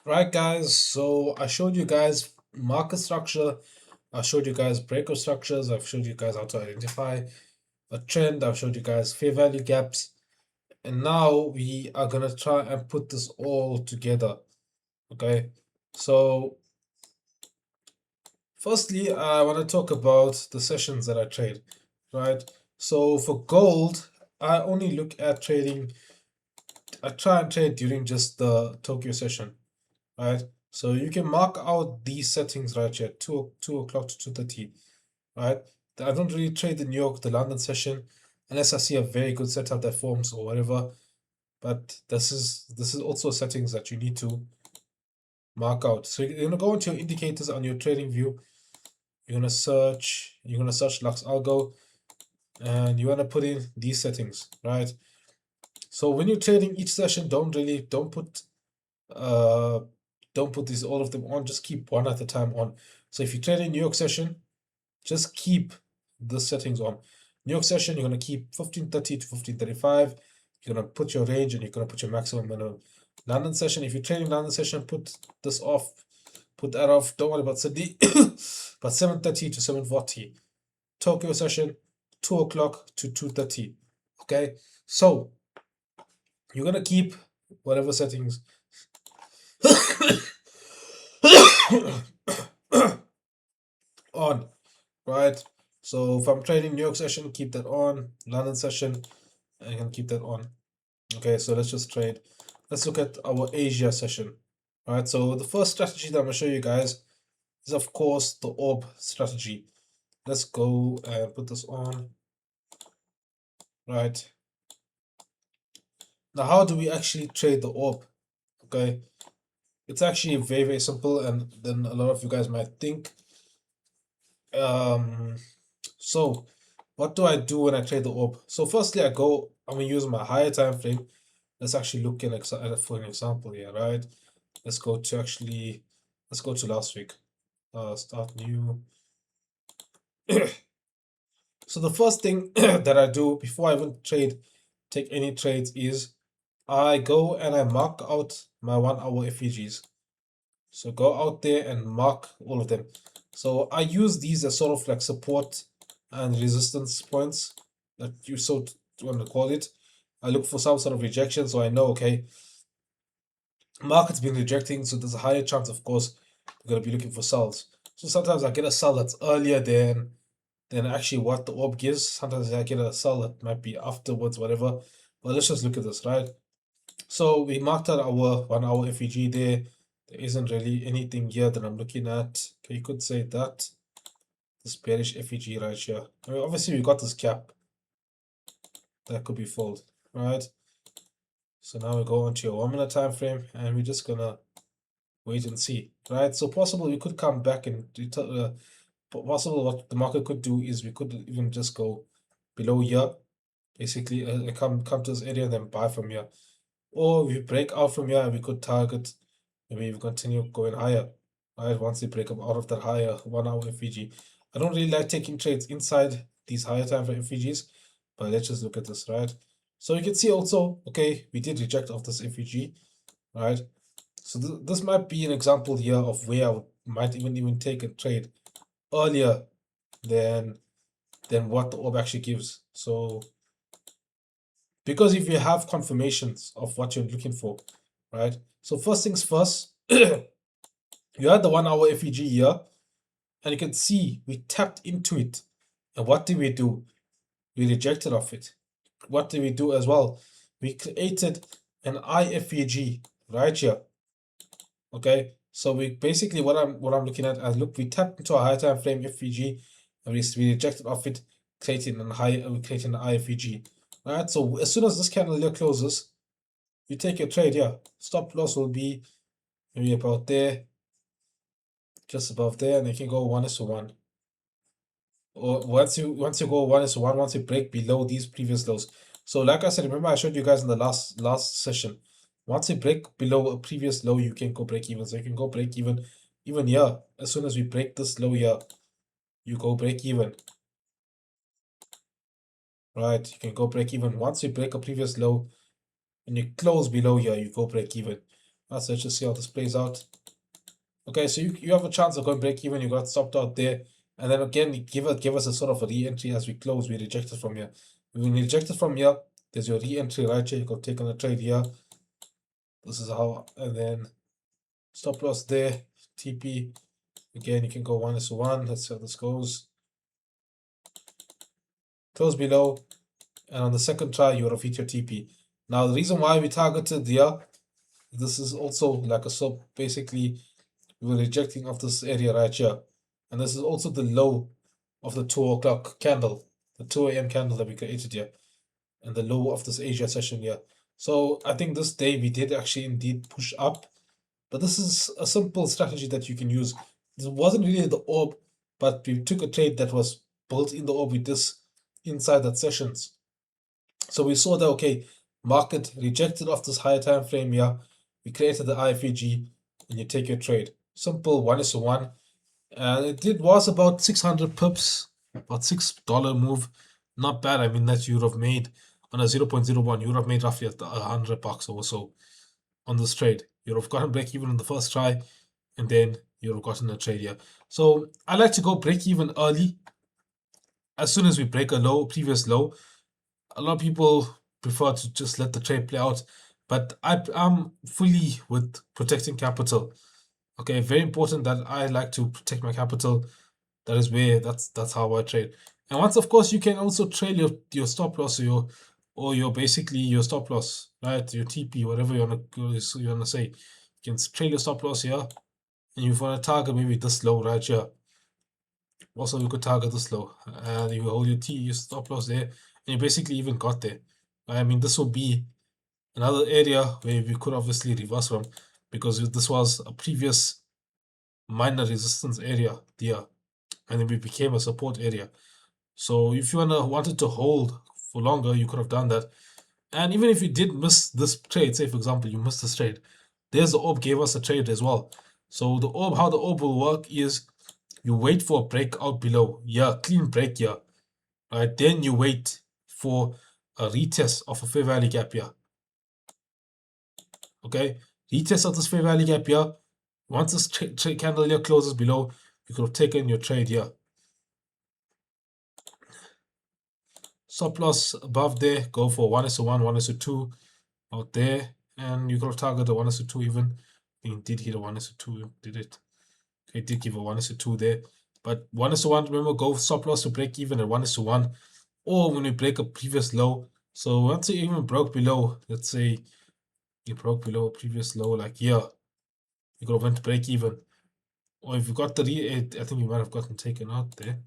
Right, guys. So I showed you guys market structure. I showed you guys breakout structures. I've showed you guys how to identify a trend. I've showed you guys fair value gaps. And now we are gonna try and put this all together. Okay. So firstly, I want to talk about the sessions that I trade. Right. So for gold, I only look at trading. I try and trade during just the Tokyo session. Right? So you can mark out these settings right here, two o'clock to 2:30, right? I don't really trade the New York, the London session, unless I see a very good setup that forms or whatever. But this is also settings that you need to mark out. So you're gonna go into your indicators on your trading view. You're gonna search Lux Algo, and you wanna put in these settings, right? So when you're trading each session, uh don't put these all of them on, just keep one at a time on. So if you trade in New York session, just keep the settings on. New York session, you're gonna keep 15:30 to 15:35. You're gonna put your range and you're gonna put your maximum minimum. London session, if you're trading London session, put this off, put that off. Don't worry about Sydney. But 7:30 to 7:40. Tokyo session, 2 o'clock to 2:30. Okay, so you're gonna keep whatever settings on, right? So if I'm trading New York session, keep that on. London session, I can keep that on. Okay, so let's just trade. Let's look at our Asia session. All right, so the first strategy that I'm gonna show you guys is of course the orb strategy. Let's go and put this on. Right. Now, how do we actually trade the orb? Okay, it's actually very, very simple, and then a lot of you guys might think. Um, so what do I do when I trade the orb? So firstly, I'm gonna use my higher time frame. Let's actually look at for an example here, right? Let's go to last week. Start new. So the first thing that I do before I even take any trades is I go and I mark out my 1 hour FEGs. So go out there and mark all of them. So I use these as sort of like support and resistance points that you want to call it. I look for some sort of rejection, so I know, okay, market's been rejecting, so there's a higher chance, of course, we're going to be looking for sells. So sometimes I get a sell that's earlier than actually what the orb gives. Sometimes I get a sell that might be afterwards, whatever. But let's just look at this, right? So we marked out our 1 hour FEG there. There isn't really anything here that I'm looking at. Okay, you could say that this bearish FEG right here. I mean, obviously we got this gap that could be filled, right? So now we go onto your 1 minute time frame, and we're just gonna wait and see, right? So possible we could come back and possible what the market could do is we could even just go below here, basically come to this area and then buy from here, or we break out from here and we could target, maybe we continue going higher, right? Once we break up out of that higher 1 hour FEG. I don't really like taking trades inside these higher time frame FEGs, but let's just look at this, right? So you can see also, okay, we did reject off this FEG, right? So this might be an example here of where I might even take a trade earlier than what the orb actually gives. So because if you have confirmations of what you're looking for, right? So first things first, you had the 1 hour FEG here, and you can see we tapped into it. And what did we do? We rejected off it. What did we do as well? We created an IFEG right here. Okay, so we basically what I'm looking at as, look, we tapped into a high time frame FEG and we rejected off it, creating an IFEG. Right, so as soon as this candle here closes, you take your trade here. Stop loss will be maybe about there, just above there, and you can go 1:1. Or once you go 1:1, once you break below these previous lows. So like I said, remember I showed you guys in the last session. Once you break below a previous low, you can go break even. So you can go break even here. As soon as we break this low here, you go break even. Right? You can go break even. Once you break a previous low and you close below here, you go break even. Let's just see how this plays out. Okay, so you have a chance of going break even. You got stopped out there, and then again, give us a sort of a re-entry as we close. We reject it from here. When you reject it from here, there's your re-entry right here. You can take on a trade here. This is how, and then stop loss there. TP again. You can go 1:1. Let's see how this goes. Close below, and on the second try, you repeat your TP. Now the reason why we targeted here, this is also like a so basically we were rejecting of this area right here. And this is also the low of the 2 o'clock candle, the 2 a.m. candle that we created here, and the low of this Asia session here. So I think this day we did actually indeed push up, but this is a simple strategy that you can use. It wasn't really the orb, but we took a trade that was built in the orb with this inside that sessions. So we saw that, okay, market rejected off this higher time frame here. We created the IFEG and you take your trade. Simple 1:1. And it was about 600 pips, about $6 move. Not bad. I mean, that you would have made on a 0.01, you would have made roughly $100 or so on this trade. You would have gotten break even on the first try, and then you would have gotten a trade here. So I like to go break even early. As soon as we break a low, previous low, a lot of people prefer to just let the trade play out, but I'm fully with protecting capital. Okay, very important that I like to protect my capital. That is where that's how I trade. And once, of course, you can also trail your stop loss or your basically your stop loss, right? Your TP, whatever you wanna say. You can trail your stop loss here, and you want to target maybe this low right here. Also, you could target this low, and you hold your stop loss there, and you basically even got there. I mean, this will be another area where we could obviously reverse from, because this was a previous minor resistance area there, and then it became a support area. So if you wanted to hold for longer, you could have done that. And even if you did miss this trade, say for example you missed this trade, there's the orb gave us a trade as well. So the orb, how the orb will work is you wait for a breakout below, yeah, clean break here, right? Then you wait for a retest of a fair value gap here. Okay, retest of this fair value gap here. Once this candle here closes below, you could have taken your trade here. Stop loss above there, go for 1:1, 1:2 out there, and you could have targeted a 1:2 even. It did hit a 1:2, did it? Okay, it did give a 1:2 there. But 1:1, remember, go stop loss to break even at 1:1, or when we break a previous low. So once you even broke below, let's say you broke below a previous low like here, you could have went to break even. Or if you got the I think you might have gotten taken out there.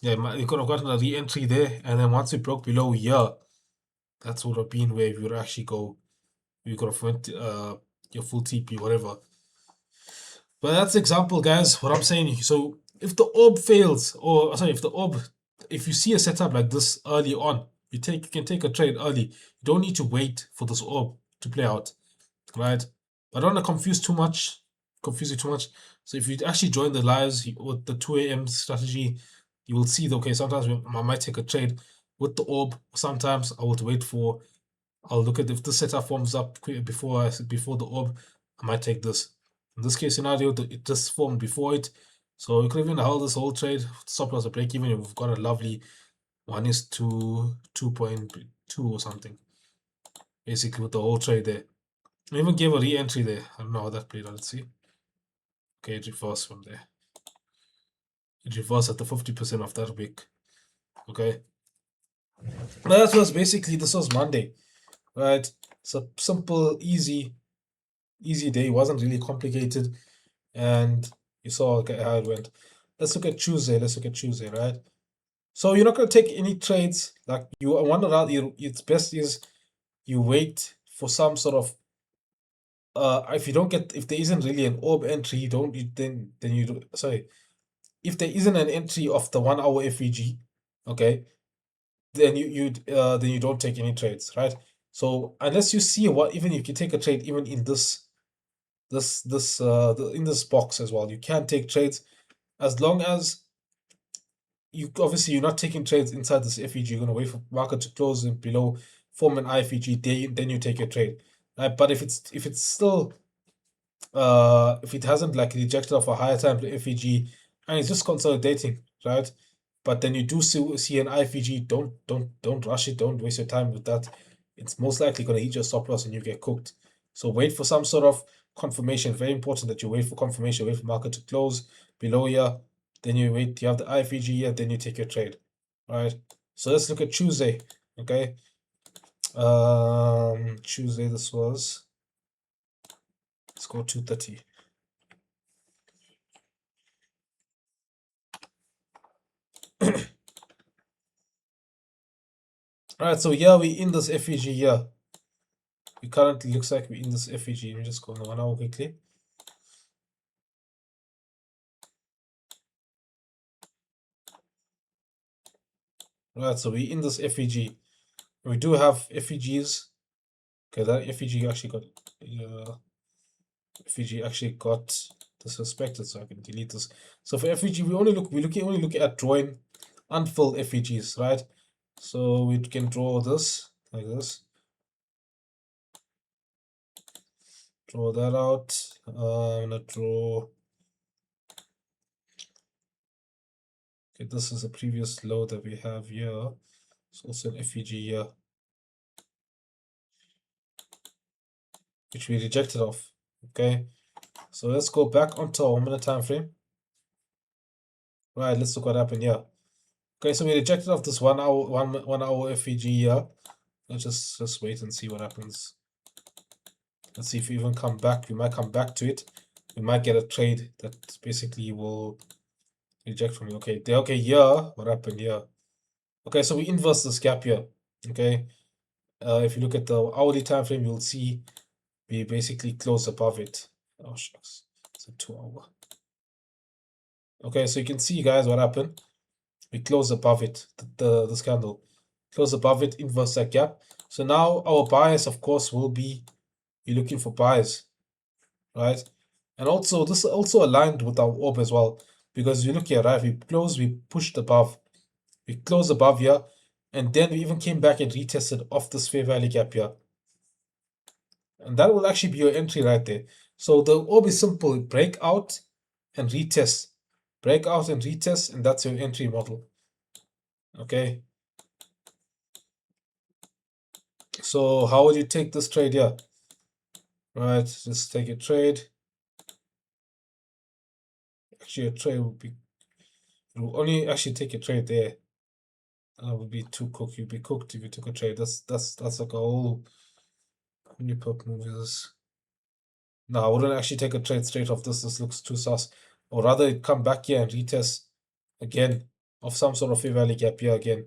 Yeah, you could have gotten a re-entry there, and then once we broke below here, that would have been where you would actually go. You could have went your full TP, whatever. But that's example, guys. What I'm saying. So if the orb fails, or sorry, if you see a setup like this early on, you can take a trade early. You don't need to wait for this orb to play out, right? I don't want to confuse you too much. So if you actually join the lives with the 2 a.m. strategy, you will see that, okay, sometimes I might take a trade with the orb. Sometimes I would wait for, I'll look at if the setup forms up before the orb, I might take this. In this case scenario, it just formed before it. So you could even hold this whole trade, stop loss or break even. We've got a lovely 1:2, 2.2 or something. Basically with the whole trade there. I even gave a re-entry there. I don't know how that played out. Let's see. Okay, it reversed from there. It reversed at the 50% of that wick. Okay. That was basically, this was Monday, right? It's a simple, easy day. It wasn't really complicated. And you saw, okay, how it went. Let's look at Tuesday. Right? So you're not going to take any trades. Like you want to, it's best is you wait for some sort of if you don't get, if there isn't really an orb entry, you don't you, then you do, sorry, if there isn't an entry of the 1 hour FEG, okay, then you don't take any trades, right? So unless you see what, even if you take a trade even in in this box as well, you can take trades as long as you, obviously you're not taking trades inside this FEG. You're going to wait for market to close and below, form an IFEG, then you take your trade. right? But if it's still if it hasn't like rejected off a higher time to FEG and it's just consolidating, right? But then you do see an IFEG, don't rush it, don't waste your time with that. It's most likely going to hit your stop loss and you get cooked. So wait for some sort of confirmation. Very important that you wait for confirmation, wait for market to close below here. Then you wait, you have the IFEG here, then you take your trade. Right. So let's look at Tuesday. Okay. Tuesday this was, let's go 230. Alright, so here we in this FEG here. It currently looks like we're in this FEG. Let me just go on the 1 hour quickly. Right, so we're in this FEG. We do have FEGs. Okay, that FEG actually got FEG actually got disrespected, so I can delete this. So for FEG, we only look at drawing unfilled FEGs, right? So we can draw this like this. Draw that out. I'm gonna draw. Okay, this is a previous low that we have here. It's also an FEG here, which we rejected off. Okay, so let's go back onto our 1 minute time frame. Right, let's look what happened here. Okay, so we rejected off this 1 hour 1 hour FEG here. Let's just wait and see what happens. Let's see if we even come back. We might come back to it. We might get a trade that basically will reject from you. Okay, okay, here. What happened here? Okay, so we inverse this gap here. Okay. If you look at the hourly time frame, you'll see we basically close above it. Oh shucks. It's a 2 hour. Okay, so you can see guys what happened. We close above it, this candle. Close above it, inverse that gap. So now our bias, of course, will be you're looking for buys, right? And also this is also aligned with our orb as well, because you look here, right? We pushed above, we closed above here, and then we even came back and retested off this fair value gap here. And that will actually be your entry right there. So the orb is simple: break out and retest, break out and retest, and that's your entry model. Okay. So how would you take this trade here? Right, just take a trade. Actually, a trade would be, you will only actually take a trade there. That would be too cooked. You'd be cooked if you took a trade. That's like a whole, how many perp moves is this? No, I wouldn't actually take a trade straight off this. This looks too sus. Or rather, it come back here and retest again of some sort of fair value gap here again.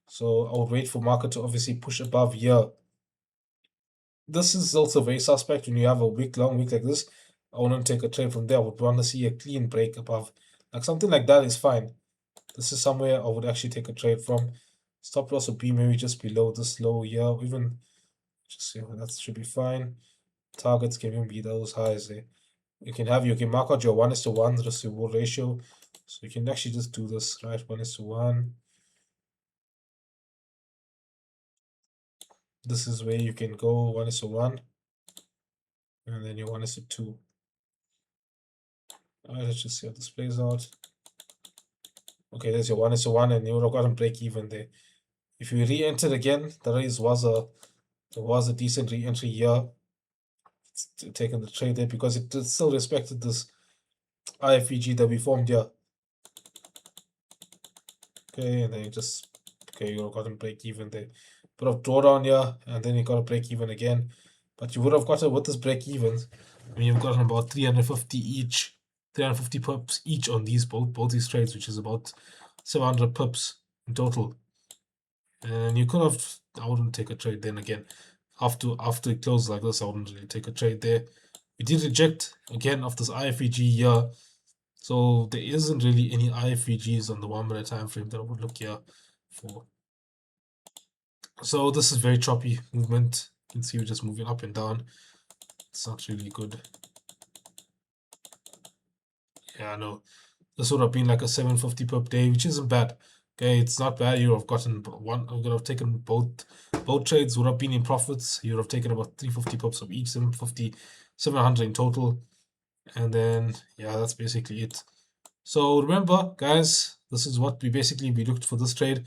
So I would wait for market to obviously push above here. This is also very suspect when you have a long week like this. I wouldn't take a trade from there. I would want to see a clean break above. Like something like that is fine. This is somewhere I would actually take a trade from. Stop loss would be maybe just below this low here. Even just that should be fine. Targets can even be those highs there. You can mark out your 1:1 risk reward ratio. So you can actually just do this, right? 1:1. This is where you can go 1:1. And then your 1:2. Alright, let's just see how this plays out. Okay, there's your 1:1, and you would have gotten break even there. If you re-entered again, there was a decent re-entry here. It's taken the trade there because it still respected this IFEG that we formed here. Okay, and then you just you would have gotten break even there. Bit of drawdown here, and then you got a break even again. But you would have gotten with this break even. I mean, you've gotten about 350 each, 350 pips each on these both these trades, which is about 700 pips in total. And you could have, I wouldn't take a trade then again. After it closed like this, I wouldn't really take a trade there. We did reject again of this IFEG here. So there isn't really any IFEGs on the 1 minute time frame that I would look here for. So this is very choppy movement. You can see we're just moving up and down. It's not really good. Yeah, I know. This would have been like a 750 per day, which isn't bad. Okay, it's not bad. You have gotten one. You would have taken both trades. Would have been in profits. You would have taken about 350 pips of each, 750, 700 in total. And then yeah, that's basically it. So remember, guys, this is what we looked for this trade.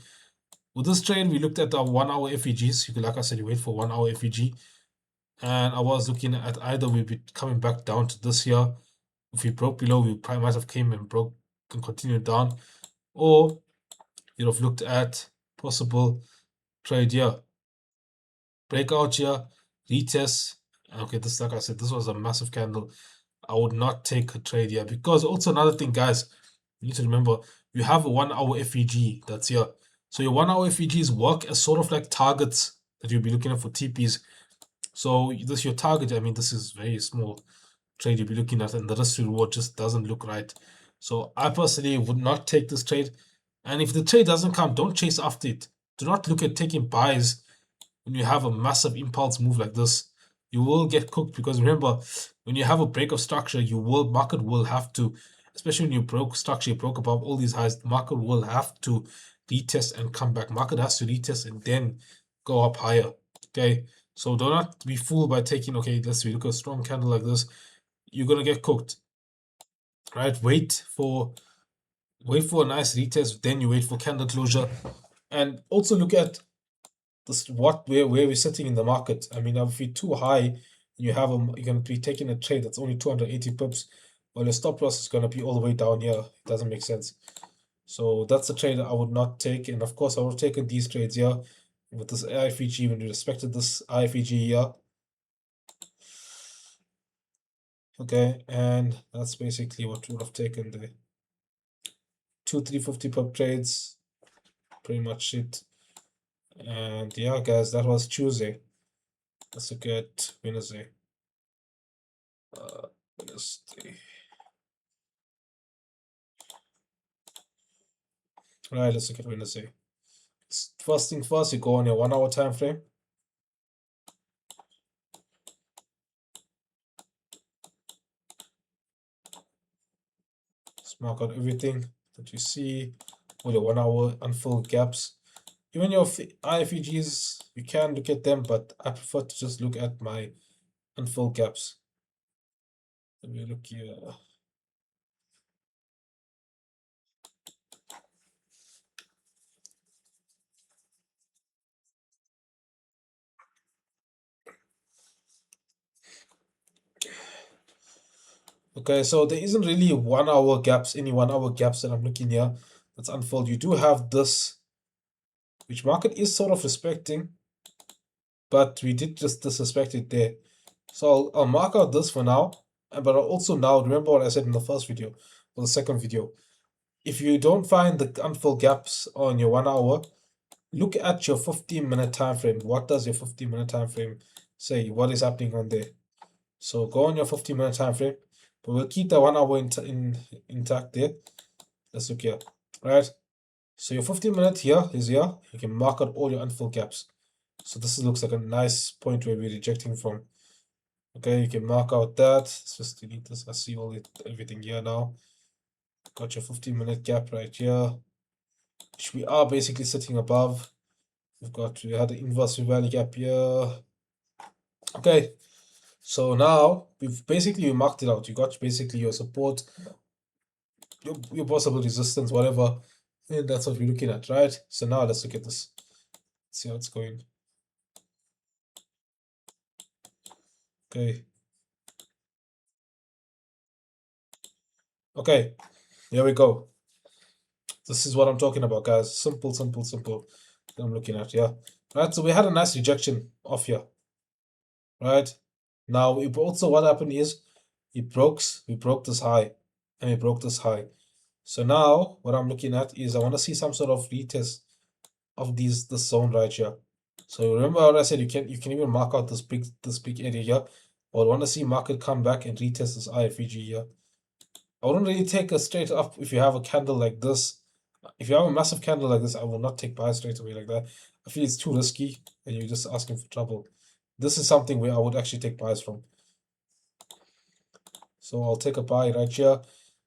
With this trade, we looked at our 1 hour FEGs. You could, like I said, you wait for 1 hour FEG. And I was looking at either we'd be coming back down to this here. If we broke below, we probably might have came and broke and continued down. Or you'd have looked at possible trade here. Breakout here, retest. Okay, this, like I said, this was a massive candle. I would not take a trade here because also another thing, guys, you need to remember you have a 1 hour FEG that's here. So your 1 hour FEGs work as sort of like targets that you'll be looking at for TPs. So this your target. I mean, this is very small trade you'll be looking at, and the risk to reward just doesn't look right. So I personally would not take this trade. And if the trade doesn't come, don't chase after it. Do not look at taking buys when you have a massive impulse move like this. You will get cooked because remember, when you have a break of structure, market will have to, especially when you broke structure, you broke above all these highs, the market will have to retest and come back. Market has to retest and then go up higher. Okay. So do not be fooled by taking, okay, let's look at a strong candle like this. You're gonna get cooked. Right? Wait for a nice retest, then you wait for candle closure. And also look at this where we're sitting in the market. I mean, if you're too high, you're gonna be taking a trade that's only 280 pips, while your stop loss is gonna be all the way down here. It doesn't make sense. So that's a trade I would not take. And of course, I would have taken these trades here with this IFEG when we respected this IFEG here. Okay, and that's basically what we would have taken the 350 pip trades, pretty much it. And yeah, guys, that was Tuesday. Let's look at Wednesday. Wednesday. Right, let's look at Wednesday. First thing first, you go on your 1 hour time frame. Just mark out everything that you see, all your 1 hour unfilled gaps. Even your IFEGs, you can look at them, but I prefer to just look at my unfilled gaps. Let me look here. Okay, so there isn't really 1 hour gaps, any 1 hour gaps that I'm looking here that's unfilled. You do have this, which market is sort of respecting, but we did just disrespect it there. So I'll mark out this for now. But I'll also now remember what I said in the first video or the second video. If you don't find the unfilled gaps on your 1 hour, look at your 15-minute time frame. What does your 15-minute time frame say? What is happening on there? So go on your 15-minute time frame, but we'll keep the 1 hour intact there. Let's look here. Right. So your 15-minute here is here. You can mark out all your unfilled gaps. So this looks like a nice point where we're rejecting from. Okay, you can mark out that. Let's just delete this. I see everything here now. Got your 15-minute gap right here, which we are basically sitting above. We had the inverse value gap here. Okay, so now we marked it out. You got basically your support, your possible resistance, whatever. And that's what we're looking at, right? So now let's look at this. See how it's going. Okay. Okay, here we go. This is what I'm talking about, guys. Simple that I'm looking at, yeah. Right, so we had a nice rejection off here. Right? Now, what happened is we broke this high, and we broke this high. So now, what I'm looking at is I want to see some sort of retest of this zone right here. So remember what I said, you can even mark out this big area here. I would want to see market come back and retest this IFEG here. I wouldn't really take a straight up if you have a candle like this. If you have a massive candle like this, I will not take buy straight away like that. I feel it's too risky and you're just asking for trouble. This is something where I would actually take buys from. So I'll take a buy right here.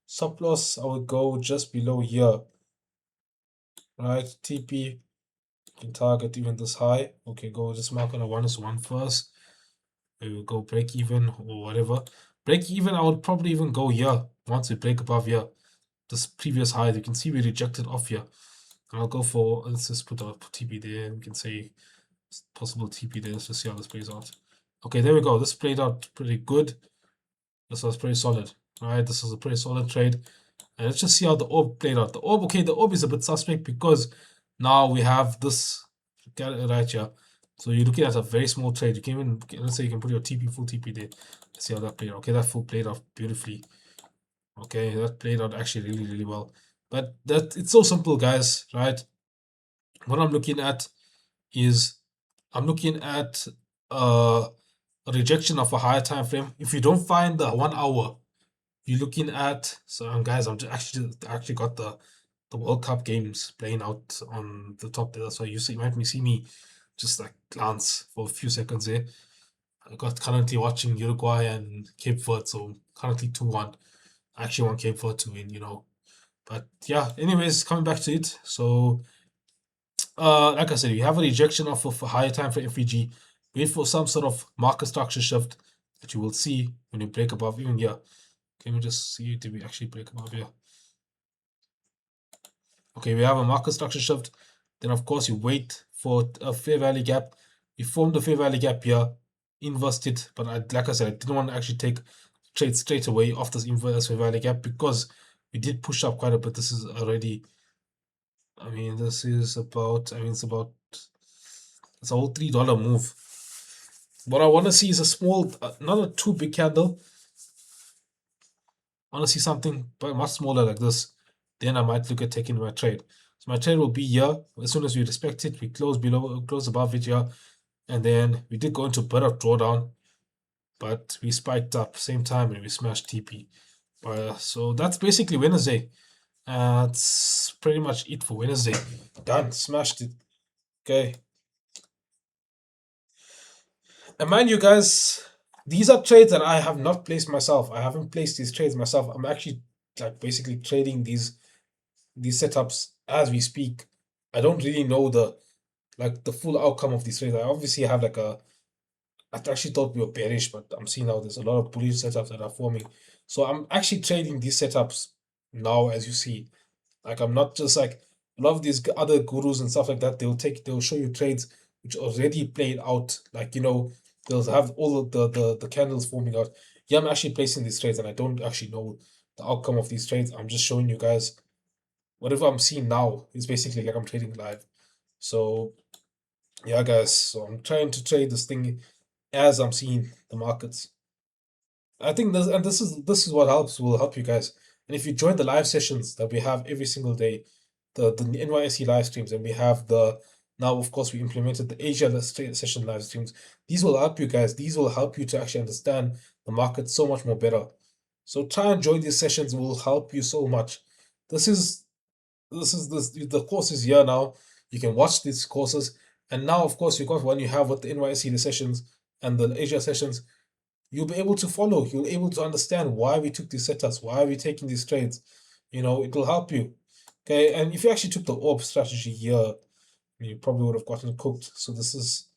Stop loss, I would go just below here. right? TP can target even this high. Okay, go just mark on a 1:1 first. We will go break even or whatever. Break even, I would probably even go here once we break above here. This previous high, you can see we rejected off here. And I'll go for, let's just put a TP there. We can say possible TP there. Let's just see how this plays out. Okay, there we go. This played out pretty good. This was pretty solid. All right, this was a pretty solid trade. And let's just see how the orb played out. The orb, okay, the orb is a bit suspect because now we have this right here. So you're looking at a very small trade. You can even, let's say you can put your TP, full TP there. Let's see how that played out. Okay, that full played out beautifully. Okay, that played out actually really, really well. But that it's so simple, guys, right? What I'm looking at is I'm looking at a rejection of a higher time frame. If you don't find the 1 hour, you're looking at so guys, I'm just actually got the World Cup games playing out on the top there. That's why you might see me just like glance for a few seconds there. I got currently watching Uruguay and Cape Verde, so currently 2-1. I actually want Cape Verde to win. But yeah, anyways, coming back to it. So like I said, you have a rejection of a higher time for FVG. Wait for some sort of market structure shift that you will see when you break above even here. Can we just see, did we actually break above here? Okay, we have a market structure shift. Then of course you wait for a fair value gap. We formed a fair value gap here, inversed it, but like I said, I didn't want to actually take trade straight away off this inverse fair value gap because we did push up quite a bit. This is already, I mean, this is about, I mean, it's a whole $3 move. What I want to see is a small, not a too big candle. I want to see something but much smaller like this. Then I might look at taking my trade. So my trade will be here. As soon as we respect it, we close below, close above it here. And then we did go into a bit of drawdown, but we spiked up same time and we smashed TP. So that's basically Wednesday. That's pretty much it for Wednesday. Done. Smashed it. Okay. And mind you guys, these are trades that I have not placed myself. I haven't placed these trades myself. I'm actually like basically trading these setups as we speak. I don't really know the full outcome of these trades. I obviously have I actually thought we were bearish, but I'm seeing now there's a lot of bullish setups that are forming. So I'm actually trading these setups now, as you see. Like I'm not just like a lot of these other gurus and stuff like that. They'll show you trades which already played out. Like they'll have all of the candles forming out. Yeah, I'm actually placing these trades, and I don't actually know the outcome of these trades. I'm just showing you guys whatever I'm seeing now is basically like I'm trading live. So yeah, guys. So I'm trying to trade this thing as I'm seeing the markets. I think this is what will help you guys. And if you join the live sessions that we have every single day, the NYSE live streams, and we have the now of course we implemented the Asia session live streams. These will help you guys. These will help you to actually understand the market so much more better. So try and join these sessions. It will help you so much. This is the course is here now. You can watch these courses, and now of course you got when you have with the NYSE sessions and the Asia sessions, you'll be able to follow. You'll be able to understand why we took these setups, why are we taking these trades. It will help you. Okay, and if you actually took the orb strategy here, you probably would have gotten cooked. So this is,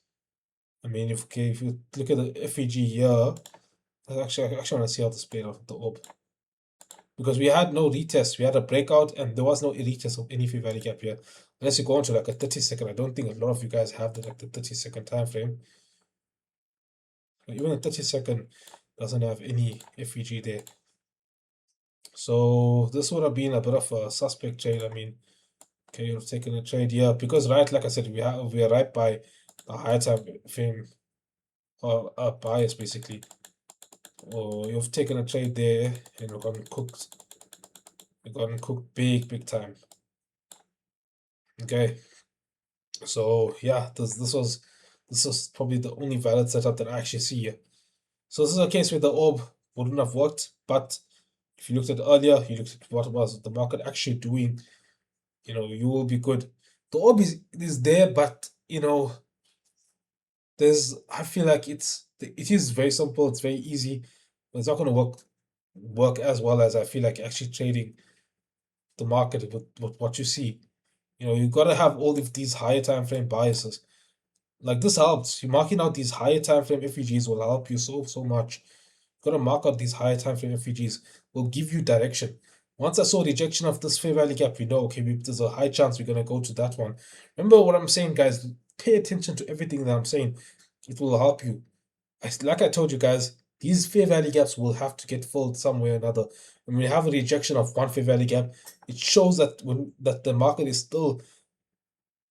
I mean, if you look at the FEG here, I actually want to see how this played out with the orb. Because we had no retest, we had a breakout, and there was no retest of any fair value gap here. Unless you go into like a 30-second, I don't think a lot of you guys have the 30-second time frame. Even a 30-second doesn't have any FEG there. So this would have been a bit of a suspect trade. I mean, okay, you've taken a trade here because like I said, we are right by the higher time frame or bias basically. Or you've taken a trade there and you're gotten cooked. You've gotten cooked big time. Okay. So yeah, this was probably the only valid setup that I actually see here. So this is a case where the orb wouldn't have worked, but if you looked at earlier, you looked at what was the market actually doing, you will be good. The orb is there, but I feel like it is very simple, it's very easy, but it's not gonna work as well as I feel like actually trading the market with what you see. You know, you got to have all of these higher time frame biases. Like this helps. You marking out these higher time frame FEGs will help you so much. You got to mark out these higher time frame FEGs will give you direction. Once I saw rejection of this fair value gap, we know okay, there's a high chance we're gonna go to that one. Remember what I'm saying, guys. Pay attention to everything that I'm saying. It will help you. Like I told you guys, these fair value gaps will have to get filled some way or another. When we have a rejection of one fair value gap, it shows that the market is still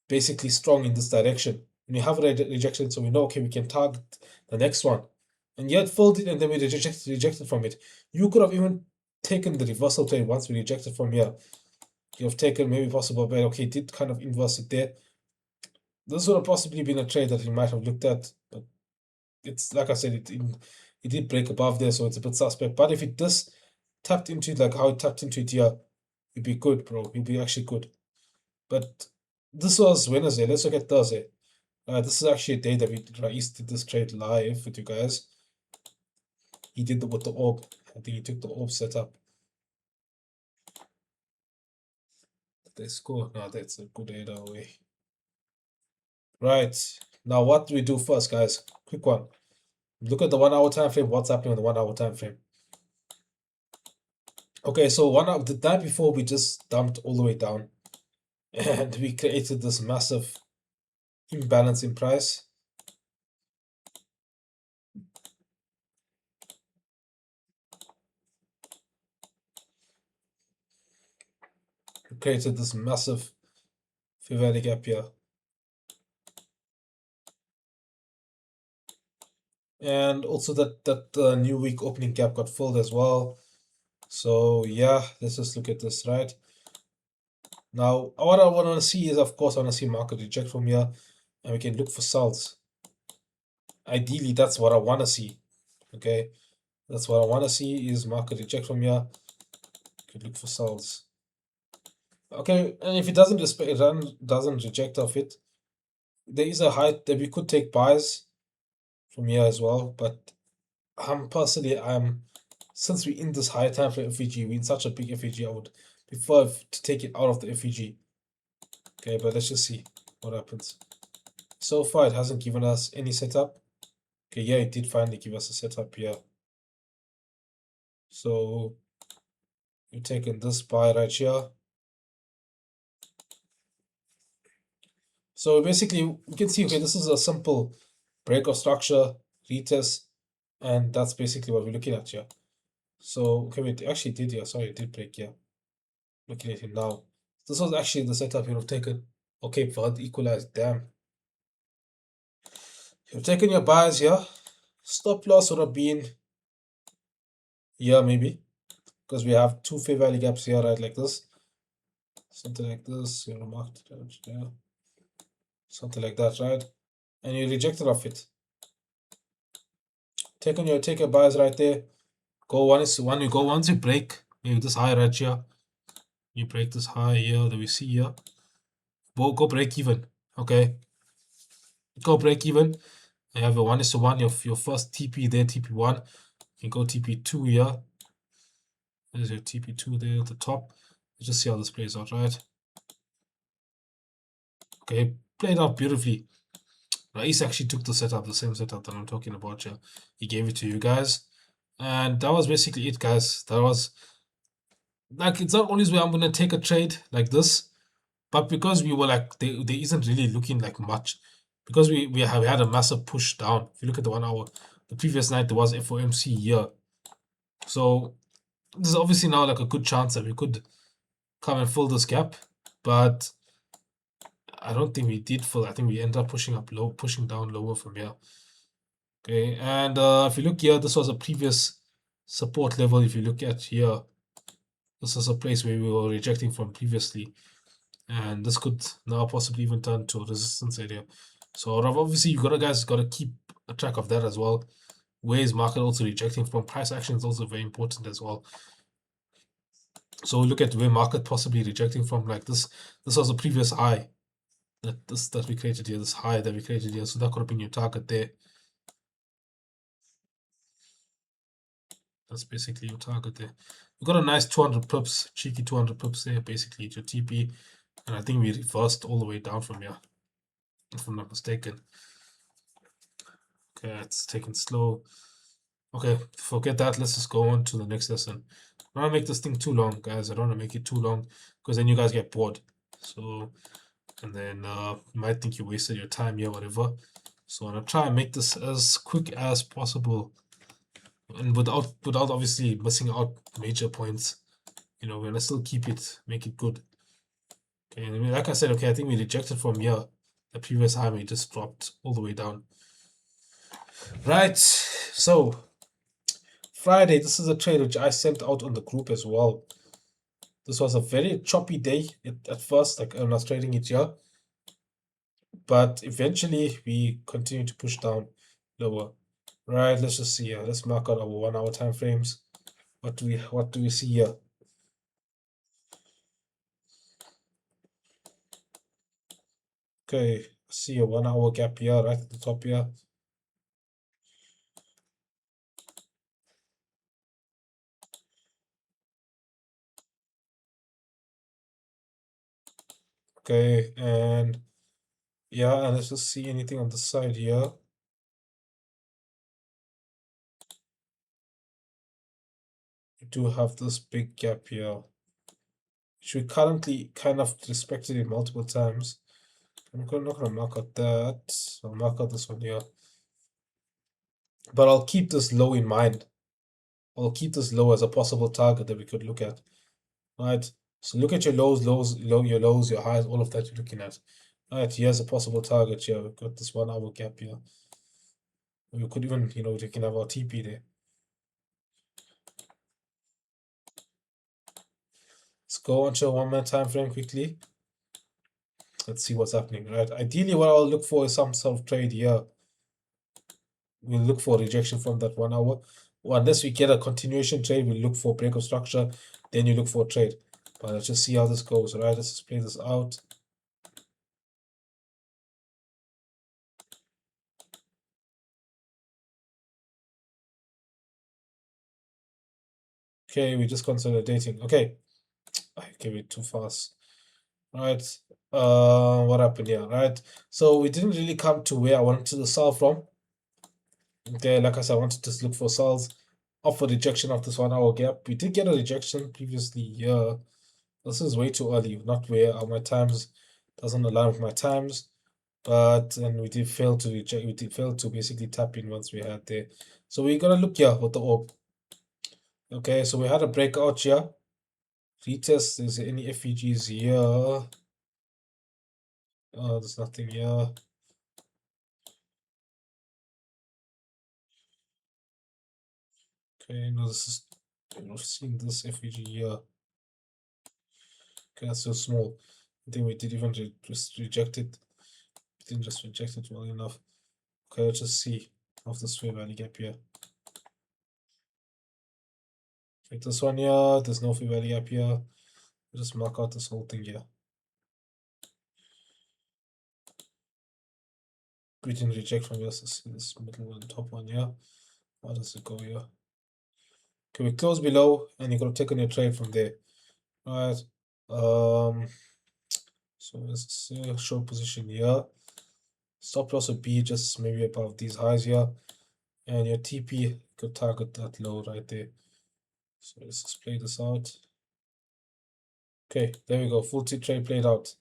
basically strong in this direction. When you have a rejection, so we know okay, we can target the next one. And yet filled it and then we rejected from it. You could have even taken the reversal trade once we rejected from here. You have taken maybe possible, but okay, did kind of inverse it there. This would have possibly been a trade that you might have looked at, but it's like I said, it did break above there, so it's a bit suspect. But if it just tapped into it like how it tapped into it here, it'd be good, bro. It'd be actually good. But this was Wednesday. Let's look at Thursday. This is actually a day that Rais did this trade live with you guys. He did with the orb. I think he took the orb setup. Did they score? No, that's a good either way. Right. Now what do we do first, guys? Quick one. Look at the 1 hour time frame. What's happening on the 1 hour time frame? Okay, so the night before we just dumped all the way down and we created this massive imbalance in price. We created this massive fair value gap here. And also that new week opening gap got filled as well. So yeah, let's just look at this, right? Now, what I want to see is, of course, I want to see market reject from here, and we can look for sells. Ideally, that's what I want to see. Okay, that's what I want to see is market reject from here. Could look for sells. Okay, and if it doesn't doesn't reject off it, there is a height that we could take buys from here as well. But personally, since we're in this high time for FEG, we're in such a big FEG, I would prefer to take it out of the FEG. Okay, but let's just see what happens. So far, it hasn't given us any setup. Okay, yeah, it did finally give us a setup here. So you're taking this buy right here. So basically, we can see, okay, this is a simple break of structure, retest, and that's basically what we're looking at here. So, okay, wait, it actually did here. Sorry, it did break here. Looking at it now. This was actually the setup you'd have taken. Okay, for the equalize, damn. You've taken your buys here. Stop loss would have been here, maybe. Because we have two fair value gaps here, right? Like this. Something like this. You're marked there. Something like that, right? And you rejected off it. Take your buys right there. Go one is one. You go once you break maybe this high right here. You break this high here that we see here. Go break even. Okay. Go break even. You have your 1:1. Your first TP there, TP1. You can go TP2 here. There's your TP2 there at the top. Let's just see how this plays out, right? Okay, played out beautifully. Rais actually took the setup, the same setup that I'm talking about here. He gave it to you guys. And that was basically it, guys. That was like, it's not always where I'm gonna take a trade like this, but because we were like there isn't really looking like much. Because we had a massive push down. If you look at the 1 hour, the previous night there was FOMC here. So there's obviously now like a good chance that we could come and fill this gap, but I don't think we did fill. I think we ended up pushing down lower from here. Okay, and if you look here, this was a previous support level. If you look at here, this is a place where we were rejecting from previously, and this could now possibly even turn to a resistance area. So obviously, you guys got to keep a track of that as well. Where is market also rejecting from? Price action is also very important as well. So look at where market possibly rejecting from. Like this was a previous high that we created here. This high that we created here. So that could have been your target there. That's basically your target there. You got a nice 200 pips, cheeky 200 pips there. Basically, it's your TP. And I think we reversed all the way down from here, if I'm not mistaken. Okay, it's taking slow. Okay, forget that. Let's just go on to the next lesson. I don't want to make this thing too long, guys. I don't want to make it too long because then you guys get bored. So, and then you might think you wasted your time here, whatever. So I'm gonna try and make this as quick as possible, and without obviously missing out major points. You know, we're gonna still keep it, make it good. Okay, and like I said, okay, I think we rejected from here. The previous high we just dropped all the way down. Right, so Friday, this is a trade which I sent out on the group as well. This was a very choppy day at first, like I was trading it here, but eventually we continue to push down lower. Right, let's just see here. Let's mark out our 1 hour time frames. What do we see here? Okay, see a 1 hour gap here, right at the top here. Okay, and yeah, and let's just see anything on the side here. We do have this big gap here, which we currently kind of respected it multiple times. I'm not gonna mark out that. I'll mark out this one here. But I'll keep this low in mind. I'll keep this low as a possible target that we could look at. Right? So look at your your lows, your highs, all of that you're looking at. Right, here's a possible target here. We've got this 1 hour gap here. We could even, you know, we can have our TP there. Let's go onto a 1 minute time frame quickly. Let's see what's happening. Right. Ideally, what I'll look for is some sort of trade here. We'll look for rejection from that 1 hour. Or unless we get a continuation trade, we'll look for break of structure. Then you look for a trade. But let's just see how this goes. Right. Let's just play this out. Okay, we're just consolidating. Okay. I gave it too fast. Right. What happened here? Right. So we didn't really come to where I wanted to sell from. Okay, like I said, I wanted to look for sales off a rejection of this 1 hour gap. We did get a rejection previously here. This is way too early, not where my times doesn't align with my times. But and we did fail to reject, we did fail to basically tap in once we had there. So we're gonna look here with the orb. Okay, so we had a breakout here. Retest, is there any FEGs here? There's nothing here. Okay, no, this is, I've seen this FEG here. Okay, that's so small. I think we did even just reject it. We didn't just reject it well enough. Okay, let's just see of this fair value gap here. Like this one here, there's no fair value gap here. We'll just mark out this whole thing here. We didn't reject from this middle one, top one here. How does it go here? Okay, we close below and you're gonna take on your trade from there. Alright. So let's say a short position here. Stop loss would be just maybe above these highs here. And your TP could target that low right there. So let's just play this out. Okay, there we go. Full T trade played out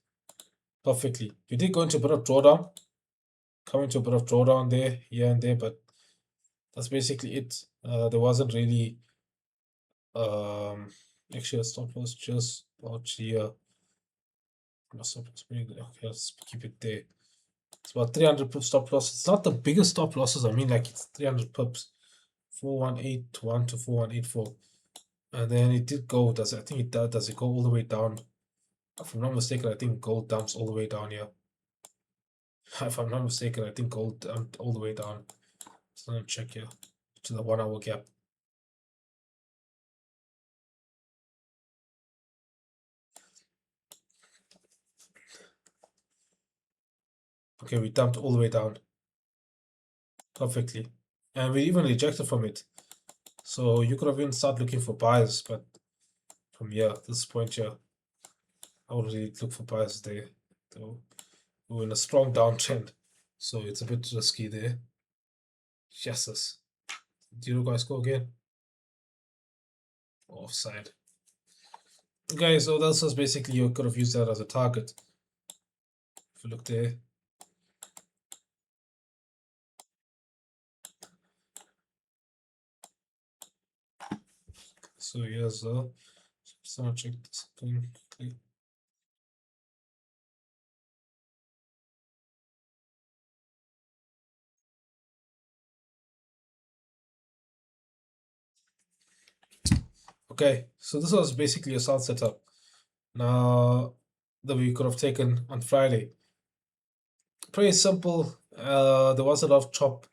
perfectly. We did go into a bit of drawdown. Coming to a bit of drawdown there, here and there, but that's basically it. There wasn't really actually a stop loss just about here. Stop loss, okay, let's keep it there. It's about 300 pips stop loss. It's not the biggest stop losses. I mean, like it's 300 pips, 4181 to 4184, and then it did go. I think it does. Does it go all the way down? If I'm not mistaken, I think gold dumps all the way down here. If I'm not mistaken, I think gold dumped all the way down. So let me check here to the 1 hour gap. Okay, we dumped all the way down perfectly, and we even rejected from it. So you could have even start looking for buys, but from here, this point here, I would really look for buyers there. Though we're in a strong downtrend, so it's a bit risky there. Jesus. Do you guys go again? Offside. Okay, so this was basically you could have used that as a target. If you look there. So here's just want to check this thing. Okay, so this was basically a salt setup. Now that we could have taken on Friday. Pretty simple. There was a lot of chop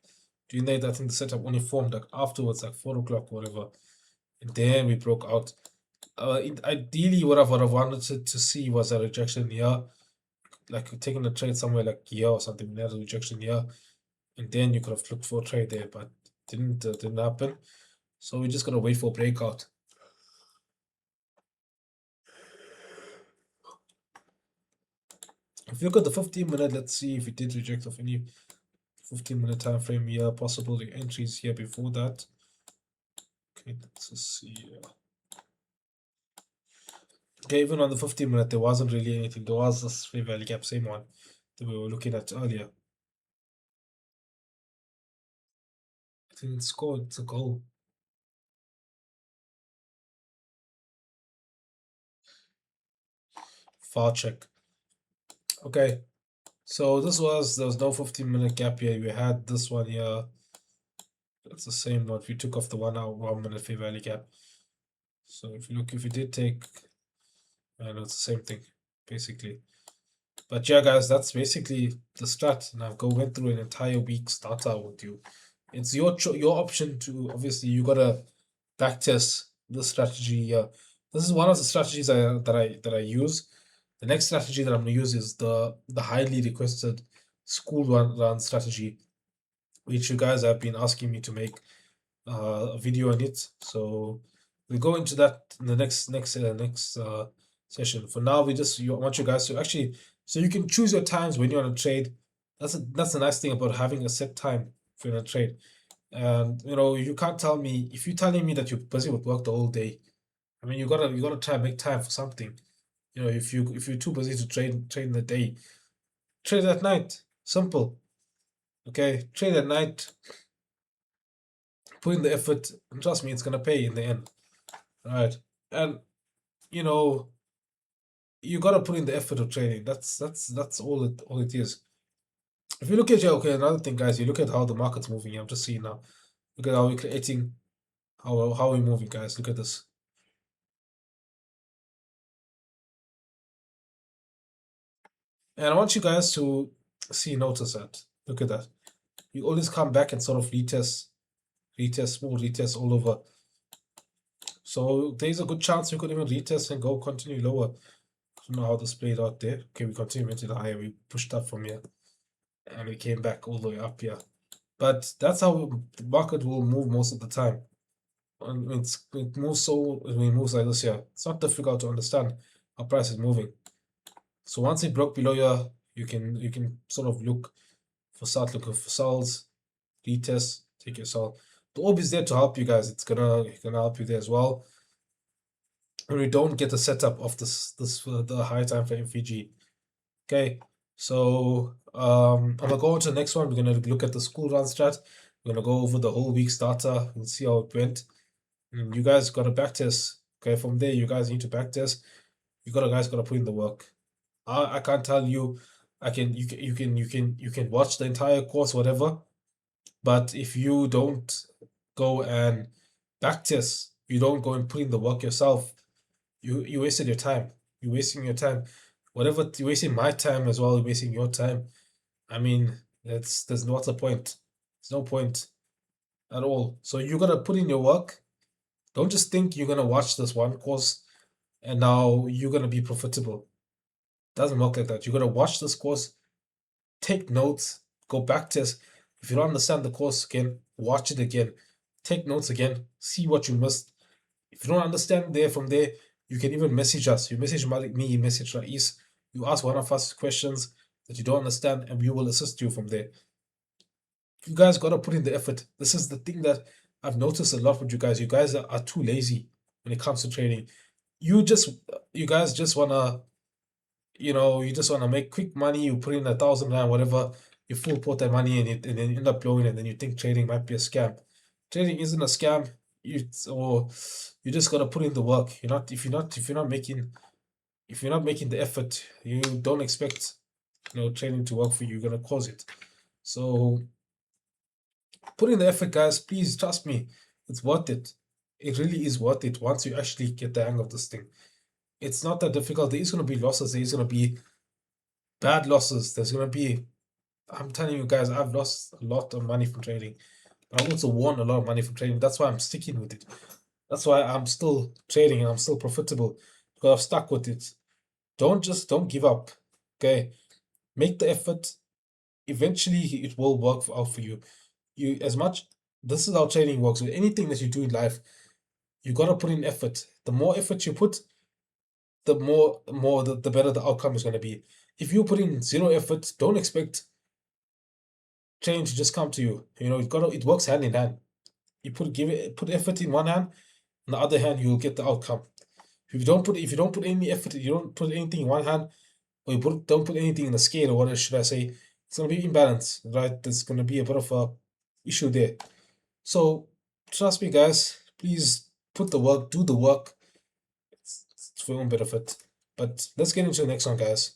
during that. I think the setup only formed like afterwards, like 4 o'clock, whatever. And then we broke out. Ideally, what I've wanted to see was a rejection here, like taking a trade somewhere like here or something. There's a rejection here, and then you could have looked for a trade there, but didn't happen. So we just gotta wait for breakout. If you look at the 15-minute, let's see if it did reject of any 15-minute time frame here. Possible entries here before that. Okay, let's just see. Okay, even on the 15-minute, there wasn't really anything. There was this fair value gap, same one that we were looking at earlier. I think it scored. It's a goal. Foul check. Okay, so there was no 15-minute gap here. We had this one here. That's the same one. We took off the 1 hour, 1 minute fair value gap. So if you did take, I know it's the same thing, basically. But yeah, guys, that's basically the strat. And I've went through an entire week's data with you. It's your option to obviously you gotta backtest the strategy. This is one of the strategies that I use. The next strategy that I'm gonna use is the highly requested school run strategy, which you guys have been asking me to make a video on it. So we'll go into that in the next session. For now, want you guys to actually so you can choose your times when you're on a trade. That's the nice thing about having a set time for your trade. And you can't tell me if you're telling me that you're busy with work the whole day. I mean, you gotta try and make time for something. If you're too busy to trade in the day, trade at night. Simple. Okay, trade at night. Put in the effort, and trust me, it's gonna pay in the end. All right, and you know you gotta put in the effort of trading. That's all it is. If you look at okay, another thing, guys, you look at how the market's moving. I'm just seeing now. Look at how we're creating, how we're moving, guys. Look at this. And I want you guys to notice that. Look at that. You always come back and sort of retest, small retest all over. So there's a good chance we could even retest and go continue lower. I don't know how this played out there. Okay, we continue into the higher. We pushed up from here, and we came back all the way up here. But that's how the market will move most of the time. And it moves when it moves like this here. It's not difficult to understand how price is moving. So once it broke below here, you can sort of start looking for sells, retest, take your sell. The orb is there to help you guys. It's gonna help you there as well. When we don't get the setup of the high time frame FVG. Okay, so I'm gonna go on to the next one. We're gonna look at the school run strat. We're gonna go over the whole week's data and see how it went. And you guys gotta backtest. Okay, from there you guys need to backtest. Guys gotta put in the work. I can't tell you. You can watch the entire course, whatever. But if you don't go and backtest, you don't go and put in the work yourself, you wasted your time. You're wasting your time. Whatever you're wasting my time as well, you're wasting your time. I mean, what's the point? There's no point at all. So you gotta put in your work. Don't just think you're gonna watch this one course and now you're gonna be profitable. Doesn't work like that. You gotta watch this course, take notes, go back test. If you don't understand the course again, watch it again, take notes again, see what you missed. If you don't understand from there, You can even message us. You message me, you message Rais. You ask one of us questions that you don't understand, and we will assist you from there. You guys got to put in the effort. This is the thing that I've noticed a lot with you guys. You guys are too lazy when it comes to trading. You just, you guys just wanna, you just wanna make quick money. You put in 1,000 rand, whatever. You full port that money in it, and then you end up blowing it. And then you think trading might be a scam. Trading isn't a scam. Or you just gotta put in the work. If you're not making the effort, you don't expect trading to work for you. You're gonna cause it. So put in the effort, guys. Please trust me. It's worth it. It really is worth it once you actually get the hang of this thing. It's not that difficult. There is gonna be losses. There is gonna be bad losses. There's gonna be. I'm telling you guys, I've lost a lot of money from trading, but I've also won a lot of money from trading. That's why I'm sticking with it. That's why I'm still trading and I'm still profitable because I've stuck with it. Don't give up. Okay, make the effort. Eventually, it will work out for you. This is how trading works. With anything that you do in life, you gotta put in effort. The more effort you put, the better the outcome is gonna be. If you put in zero effort, don't expect change to just come to you. It works hand in hand. You put effort in one hand, on the other hand, you will get the outcome. If you don't put any effort, you don't put anything in one hand, or don't put anything in the scale, or what should I say, it's gonna be imbalance, right? There's gonna be a bit of a issue there. So trust me, guys. Please put the work, do the work. It's for your own benefit. But let's get into the next one, guys.